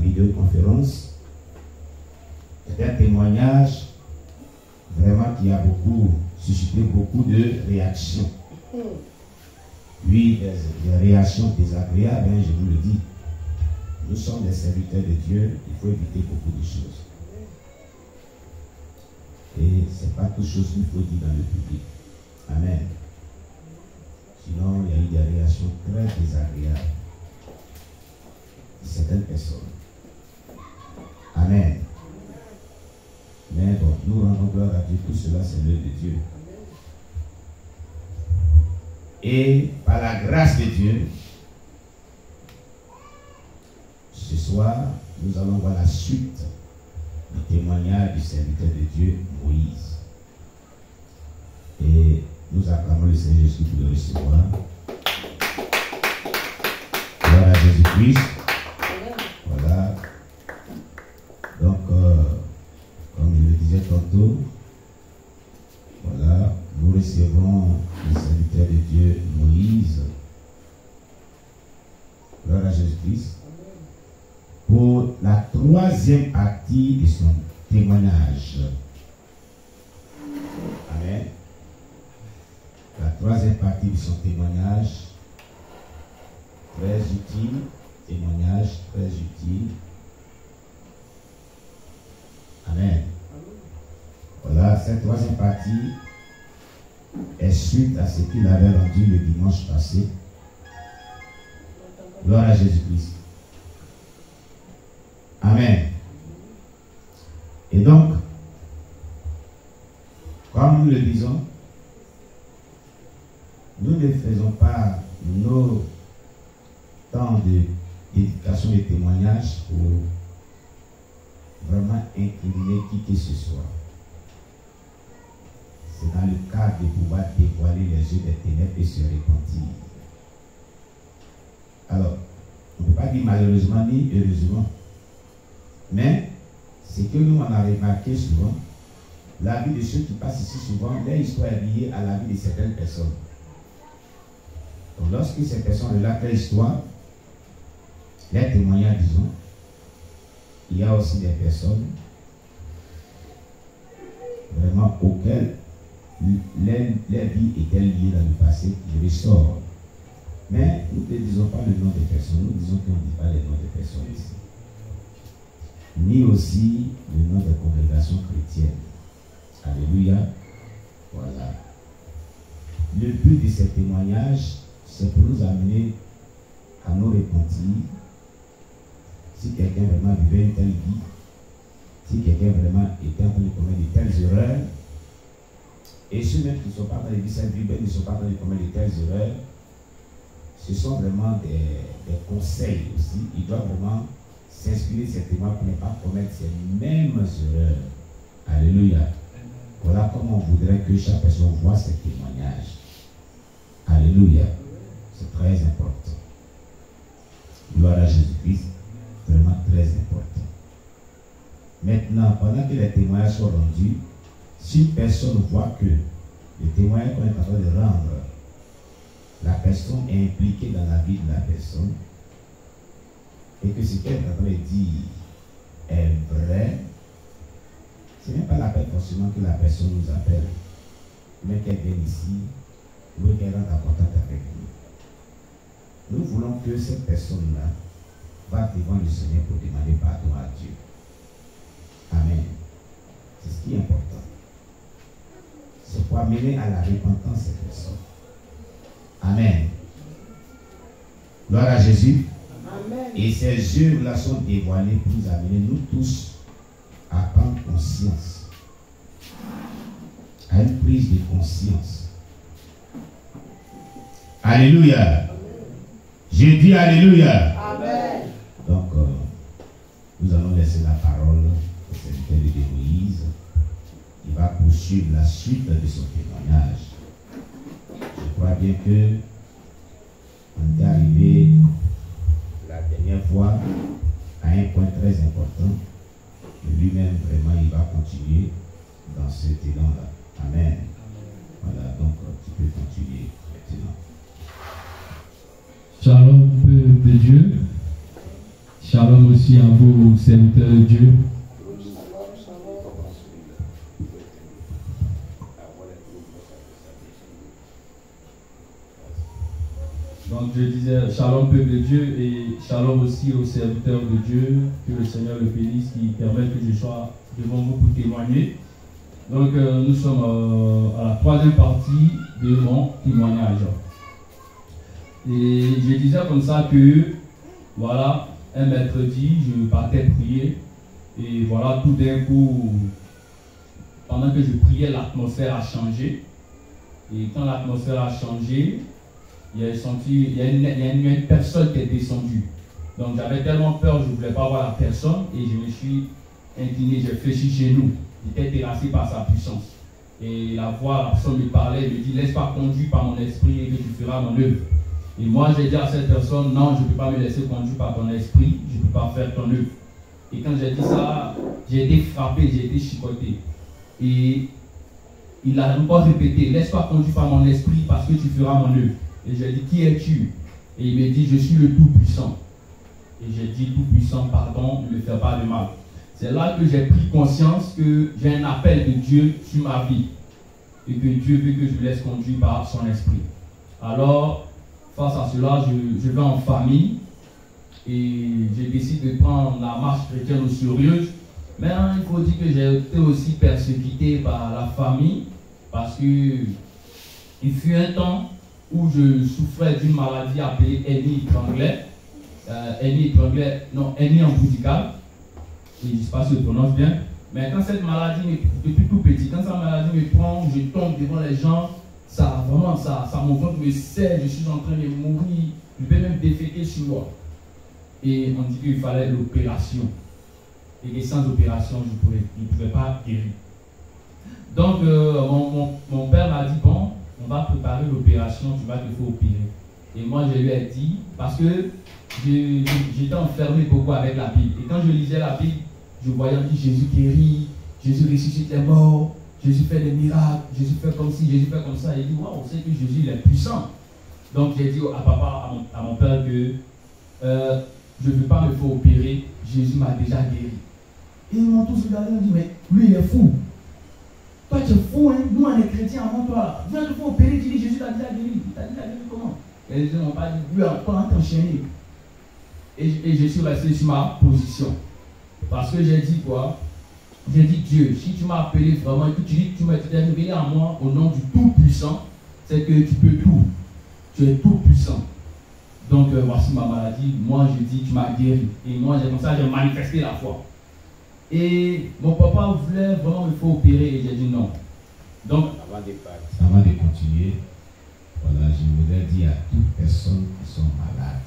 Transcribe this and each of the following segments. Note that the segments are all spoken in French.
vidéoconférence. C'est un témoignage vraiment qui a suscité beaucoup de réactions. Oui, des réactions désagréables, je vous le dis. Nous sommes des serviteurs de Dieu, il faut éviter beaucoup de choses. Et ce n'est pas toute chose qu'il faut dire dans le public. Amen. Sinon, il y a eu des réactions très désagréables de certaines personnes. Amen. Mais bon, nous rendons gloire à Dieu, tout cela c'est l'œuvre de Dieu. Et par la grâce de Dieu, ce soir, nous allons voir la suite du témoignage du serviteur de Dieu, Moïse. Et nous acclamons le Seigneur Jésus pour le recevoir. Gloire à Jésus-Christ. Voilà. Donc, comme je le disais tantôt, voilà, nous recevons le serviteur de Dieu, Moïse. Gloire à Jésus-Christ. Pour la troisième partie de son témoignage. Amen. La troisième partie de son témoignage, très utile, témoignage très utile. Amen. Voilà, cette troisième partie est suite à ce qu'il avait rendu le dimanche passé. Gloire à Jésus-Christ. Amen. Et donc, comme nous le disons, nous ne faisons pas nos temps de d'éducation et témoignage pour vraiment incriminer qui que ce soit. C'est dans le cadre de pouvoir dévoiler les yeux des ténèbres et se repentir. Alors, on ne peut pas dire malheureusement ni heureusement, mais ce que nous on a remarqué souvent, la vie de ceux qui passent ici souvent, leur histoire est liée à la vie de certaines personnes. Donc lorsque ces personnes relatent leur histoire, les témoignages, disons, il y a aussi des personnes vraiment auxquelles leur vie était liée dans le passé, qui ressortent. Mais nous ne disons pas le nom des personnes, nous disons qu'on ne dit pas les noms des personnes ici. Ni aussi le nom des congrégations chrétiennes. Alléluia. Voilà. Le but de ces témoignages, c'est pour nous amener à nous repentir. Si quelqu'un vraiment vivait une telle vie, si quelqu'un vraiment était en train de commettre de telles erreurs, et ceux même qui ne sont pas en train de vivre cette vie, ne sont pas en train de commettre de telles erreurs, ce sont vraiment des conseils aussi. Ils doivent vraiment s'inspirer de ces témoins pour ne pas commettre ces mêmes erreurs. Alléluia. Voilà comment on voudrait que chaque personne voit ces témoignages. Alléluia. C'est très important. Gloire à Jésus-Christ. Vraiment très important. Maintenant, pendant que les témoignages sont rendus, si une personne voit que le témoignage qu'on est en train de rendre, la personne est impliquée dans la vie de la personne, et que ce qu'elle est en train de dire est vrai, ce n'est pas la peine forcément que la personne nous appelle, mais qu'elle vienne ici, ou qu'elle rentre en contact avec nous. Nous voulons que cette personne-là va devant le Seigneur pour demander pardon à Dieu. Amen. C'est ce qui est important. C'est pour amener à la repentance cette personne. Amen. Gloire à Jésus. Amen. Et ces œuvres-là sont dévoilées pour nous amener, nous tous, à prendre conscience, à une prise de conscience. Alléluia. J'ai dit Alléluia. Amen. Donc, nous allons laisser la parole au serviteur de Moïse. Il va poursuivre la suite de son témoignage. Je crois bien que on est arrivé la dernière fois à un point très important. Et lui-même, vraiment, il va continuer dans cet élan-là. Amen. Voilà, donc tu peux continuer maintenant. Shalom, peuple de Dieu. Shalom aussi à vous, serviteurs de Dieu. Donc je disais shalom peuple de Dieu et shalom aussi aux serviteurs de Dieu, que le Seigneur le bénisse, qui permet que je sois devant vous pour témoigner. Donc nous sommes à la troisième partie de mon témoignage. Et je disais comme ça que, voilà, un mercredi, je partais prier et voilà, tout d'un coup, pendant que je priais, l'atmosphère a changé. Et quand l'atmosphère a changé, il y a une personne qui est descendue. Donc j'avais tellement peur, je ne voulais pas voir la personne et je me suis incliné, j'ai fléchi chez nous. J'étais terrassé par sa puissance. Et la personne me parlait, elle me dit, laisse pas conduire par mon esprit et que tu feras mon œuvre. Et moi j'ai dit à cette personne, non, je ne peux pas me laisser conduire par ton esprit, je ne peux pas faire ton œuvre. Et quand j'ai dit ça, j'ai été frappé, j'ai été chicoté. Et il a encore répété, laisse pas conduire par mon esprit parce que tu feras mon œuvre. Et j'ai dit, qui es-tu? Et il me dit, je suis le Tout-Puissant. Et j'ai dit, Tout-Puissant, pardon, ne me fais pas de mal. C'est là que j'ai pris conscience que j'ai un appel de Dieu sur ma vie. Et que Dieu veut que je me laisse conduire par son esprit. Alors, face à cela, je vais en famille. Et j'ai décidé de prendre la marche chrétienne au sérieux. Mais il faut dire que j'ai été aussi persécuté par la famille. Parce que il fut un temps où je souffrais d'une maladie appelée hernie étrangulaire. Hernie ombilicale. Je ne sais pas si je prononce bien. Mais quand cette maladie, depuis tout petit, quand cette maladie me prend, je tombe devant les gens, ça mon ventre me serre, je suis en train de mourir, je vais même déféquer sur moi. Et on dit qu'il fallait l'opération. Et que sans opération, je ne pouvais pas guérir. Donc, mon père m'a dit, bon, on va préparer l'opération, tu vas te faire opérer. Et moi, je lui ai dit, parce que j'étais enfermé beaucoup avec la Bible. Et quand je lisais la Bible, je voyais que Jésus guérit, Jésus ressuscite les morts, Jésus fait des miracles, Jésus fait comme ci, Jésus fait comme ça. Et il dit, waouh, on sait que Jésus il est puissant. Donc, j'ai dit à mon père que je ne veux pas me faire opérer, Jésus m'a déjà guéri. Et ils m'ont tous regardé et m'ont dit, mais lui, il est fou. Toi, tu es fou, hein? Nous, on est chrétiens avant toi. Viens te faire opérer, tu dis Jésus t'a déjà guéri. Il t'a déjà guéri comment? Et ils m'ont pas dit, lui, encore t'enchaîner. Et je suis resté sur ma position. Parce que j'ai dit quoi? J'ai dit, Dieu, si tu m'as appelé vraiment et que tu dis que tu m'as révélé à moi au nom du Tout-Puissant, c'est que tu peux tout. Tu es tout-puissant. Donc, voici ma maladie. Moi, je dis, tu m'as guéri. Et moi, comme ça, j'ai manifesté la foi. Et mon papa voulait vraiment me faire opérer et j'ai dit non. Donc, avant de continuer, voilà, je voudrais dire à toute personne qui sont malades,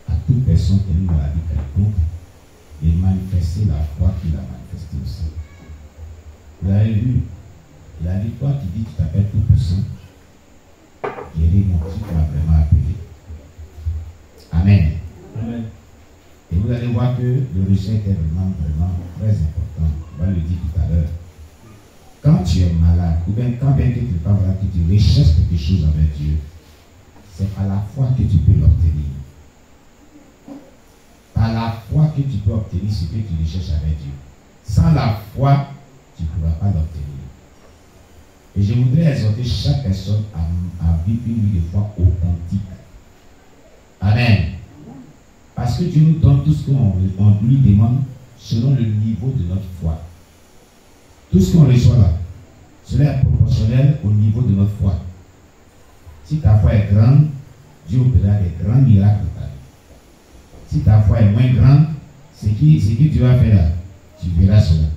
à toute personne qui a une maladie quelconque, de manifester la foi qu'il a manifestée aussi. Vous avez vu, il a dit, toi qui dis que tu t'appelles Tout-Puissant, guéris-moi, tu vas vraiment appeler. Amen. Amen. Et vous allez voir que le rejet est vraiment très important. On va le dire tout à l'heure. Quand tu es malade, ou bien quand bien que tu n'es pas malade, que tu recherches quelque chose avec Dieu, c'est à la foi que tu peux l'obtenir. Par la foi que tu peux obtenir ce que tu recherches avec Dieu. Sans la foi, tu ne pourras pas l'obtenir. Et je voudrais exhorter chaque personne à vivre une vie de foi authentique. Amen. Parce que Dieu nous donne tout ce qu'on lui demande selon le niveau de notre foi. Tout ce qu'on reçoit là, cela est proportionnel au niveau de notre foi. Si ta foi est grande, Dieu opérera des grands miracles dans ta vie. Si ta foi est moins grande, ce que tu vas faire là, tu verras cela.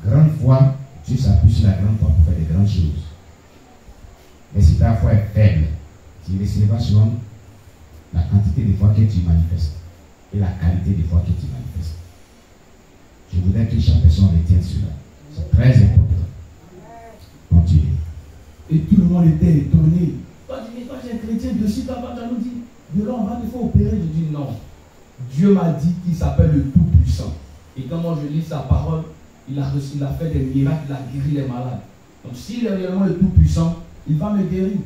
Grande foi, Dieu s'appuie sur la grande foi pour faire des grandes choses. Mais si ta foi est faible, tu recevras selon la quantité de foi que tu manifestes et la qualité de foi que tu manifestes. Je voudrais que chaque personne retienne cela. C'est très important. Continue. Et tout le monde était étonné. Toi, tu es chrétien, de suite, toi, tu nous dis, de là, on va te faire opérer. Je dis non. Dieu m'a dit qu'il s'appelle le Tout-Puissant. Et quand moi je lis sa parole, il a fait des miracles, il a guéri les malades. Donc s'il est réellement le Tout-Puissant, il va me guérir.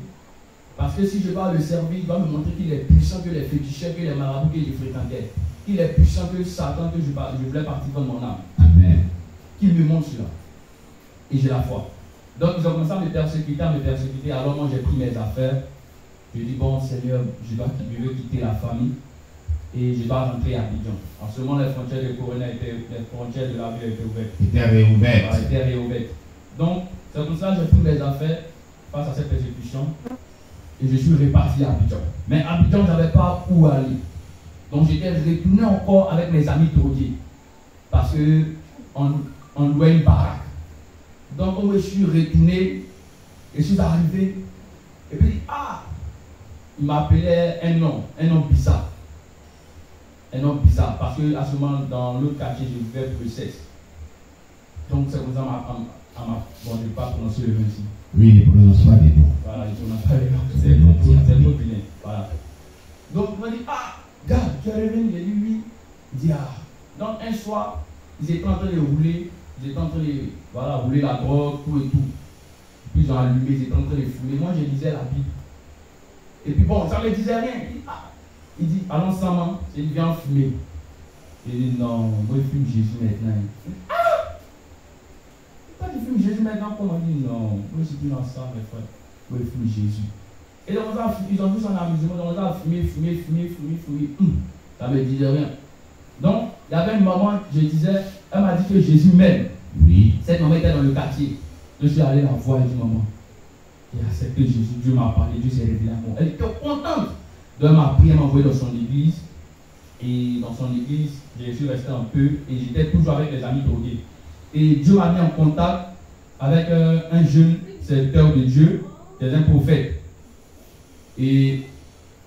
Parce que si je vais le servir, il va me montrer qu'il est puissant que les féticheurs, que les marabouts que je fréquentais. Qu'il est puissant que Satan que je voulais partir dans mon âme. Amen. Qu'il me montre cela. Et j'ai la foi. Donc ils ont commencé à me persécuter. Alors moi j'ai pris mes affaires. Je dis bon Seigneur, je veux quitter la famille. Et je dois rentrer à Abidjan. En ce moment, les frontières de Corona les frontières de la ville étaient ouvertes. Étaient réouvertes. Donc, c'est comme ça que j'ai pris mes affaires face à cette persécution. Et je suis reparti à Abidjan. Mais à Abidjan, je n'avais pas où aller. Donc, j'étais retourné encore avec mes amis drogués. Parce qu'on louait une baraque. Donc, quand je suis retourné, je suis arrivé. Et puis, il m'appelait un nom bizarre. Un nom bizarre, parce qu'à ce moment, dans l'autre quartier, je vivais process. Donc, c'est comme ça, bon, je ne vais pas prononcer le nom ici. Oui, il ne prononce pas des noms. Voilà, il ne prononce pas les noms. C'est le nom vilain. Voilà. Donc, il m'a dit, gars, tu es revenu. J'ai dit oui. Il dit, Donc, un soir, ils étaient en train de rouler. Ils étaient en train de rouler la drogue, tout et tout. Puis, ils ont allumé, ils étaient en train de fouler. Moi, je lisais la Bible. Et puis, bon, ça ne me disait rien. Il dit, allons ensemble, il vient fumer. Il dit, non, moi je fume Jésus maintenant. Quand tu fumes Jésus maintenant, comment il dit, non, moi je suis plus dans ça, mes frères. Moi je fume Jésus. Et donc, ils ont vu son amusement, donc on a fumer. Ça ne me disait rien. Donc, il y avait une maman, je disais, elle m'a dit que Jésus m'aime. Oui. Cette maman était dans le quartier. Je suis allé la voir, elle dit, maman, j'ai accepté Jésus, Dieu m'a parlé, Dieu s'est révélé à moi. Elle était contente. Donc, elle m'a pris, elle m'a envoyé dans son église. Et dans son église, je suis resté un peu. Et j'étais toujours avec les amis drogués. Et Dieu m'a mis en contact avec un jeune serviteur de Dieu, qui est un prophète. Et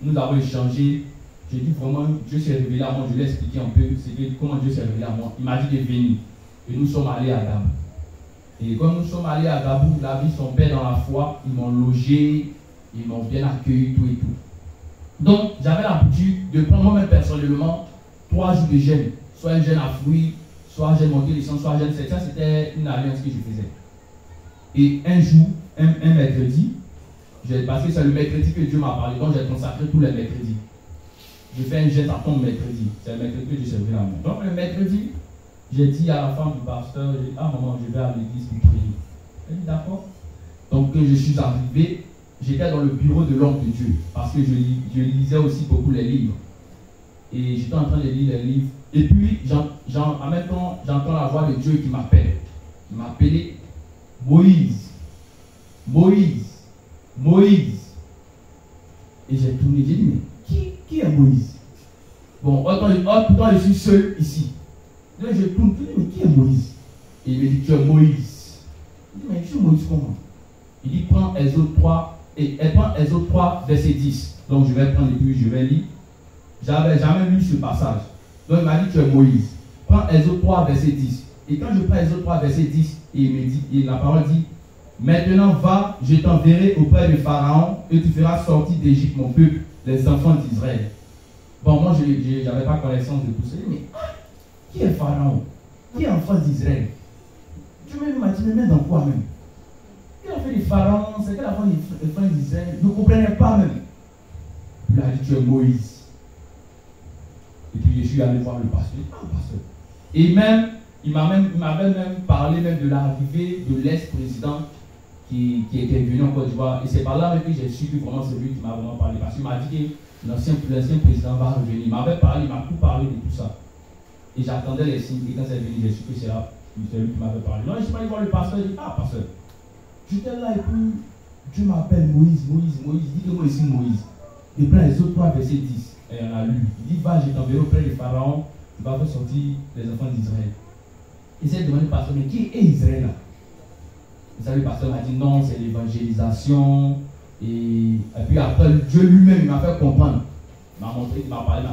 nous avons échangé. J'ai dit vraiment, Dieu s'est révélé à moi. Je lui ai expliqué un peu comment Dieu s'est révélé à moi. Il m'a dit de venir. Et nous sommes allés à Gabou. Et quand nous sommes allés à Gabou, la vie son père dans la foi. Ils m'ont logé, ils m'ont bien accueilli, tout et tout. Donc, j'avais l'habitude de prendre moi-même personnellement 3 jours de jeûne. Soit un jeûne à fruits, soit jeûne monté les sangs, soit jeûne. Ça, c'était une alliance que je faisais. Et un jour, un mercredi, parce que c'est le mercredi que Dieu m'a parlé, donc j'ai consacré tous les mercredis. Je fais un jeûne à ton mercredi. C'est le mercredi que Dieu s'est révélé à moi. Donc, le mercredi, j'ai dit à la femme du pasteur, j'ai dit, maman, je vais à l'église pour prier. Elle dit, d'accord. Donc, je suis arrivé. J'étais dans le bureau de l'homme de Dieu, parce que je lisais aussi beaucoup les livres. Et j'étais en train de lire les livres. Et puis, en même temps, j'entends la voix de Dieu qui m'appelle. Il m'a appelé Moïse. Et j'ai tourné, j'ai dit, mais qui est Moïse? Bon, pourtant je suis seul ici. Donc je tourne, je dis, mais qui est Moïse? Et il me dit, tu es Moïse. Je dis, mais je suis Moïse comment? Il dit, prends Exode 3. Et elle prend Exode 3, verset 10. Donc je vais prendre et puis je vais lire. J'avais jamais lu ce passage. Donc il m'a dit, tu es Moïse. Prends Exode 3, verset 10. Et quand je prends Exode 3, verset 10, et il me dit, et la parole dit, maintenant va, je t'enverrai auprès de Pharaon et tu feras sortir d'Égypte mon peuple, les enfants d'Israël. Bon, moi je n'avais pas connaissance de tout ça. Mais qui est Pharaon? Qui est enfant d'Israël? Dieu m'a dit, mais dans quoi même? Il a fait des pharaons, c'est qu'à la fin des frères d'Israël ne comprenaient pas même. Il a dit, tu es Moïse. Et puis je suis allé voir le pasteur. Pasteur. Et même, il m'avait même parlé même de l'arrivée de l'ex-président qui était venu en Côte d'Ivoire. Et c'est par là que j'ai su que vraiment c'est lui qui m'a vraiment parlé. Parce qu'il m'a dit que l'ancien président va revenir. Il m'avait parlé, il m'a tout parlé de tout ça. Et j'attendais les signes. Et quand c'est venu, j'ai su que c'est lui qui m'avait parlé. Donc je suis allé voir le pasteur. Il dit, pasteur. J'étais là et puis Dieu m'appelle Moïse. Dites-moi ici Moïse. Il prend les autres 3 versets 10. Et on a lu. Il dit, va, je t'enverrai auprès de Pharaon. Tu vas faire sortir les enfants d'Israël. Il s'est demandé, pasteur, mais qui est Israël là? Vous savez, le pasteur m'a dit, non, c'est l'évangélisation. Et puis après, Dieu lui-même m'a fait comprendre. Il m'a montré, il m'a parlé.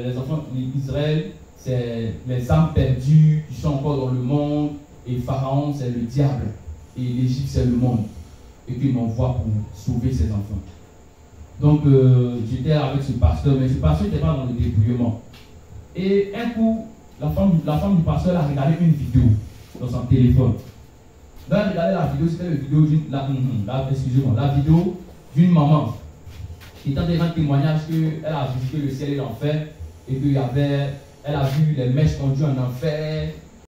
Les enfants d'Israël, c'est les âmes perdues qui sont encore dans le monde. Et Pharaon, c'est le diable. Et l'Égypte, c'est le monde. Et qu'il m'envoie pour sauver ses enfants. Donc, j'étais avec ce pasteur, mais ce pasteur n'était pas dans le débrouillement. Et un coup, la femme du pasteur a regardé une vidéo dans son téléphone. Donc, elle regardait la vidéo, c'était la vidéo, excusez-moi, la vidéo d'une maman qui est en train de rendre témoignage qu'elle a visité le ciel et l'enfer et qu'elle a vu les mèches conduites en enfer,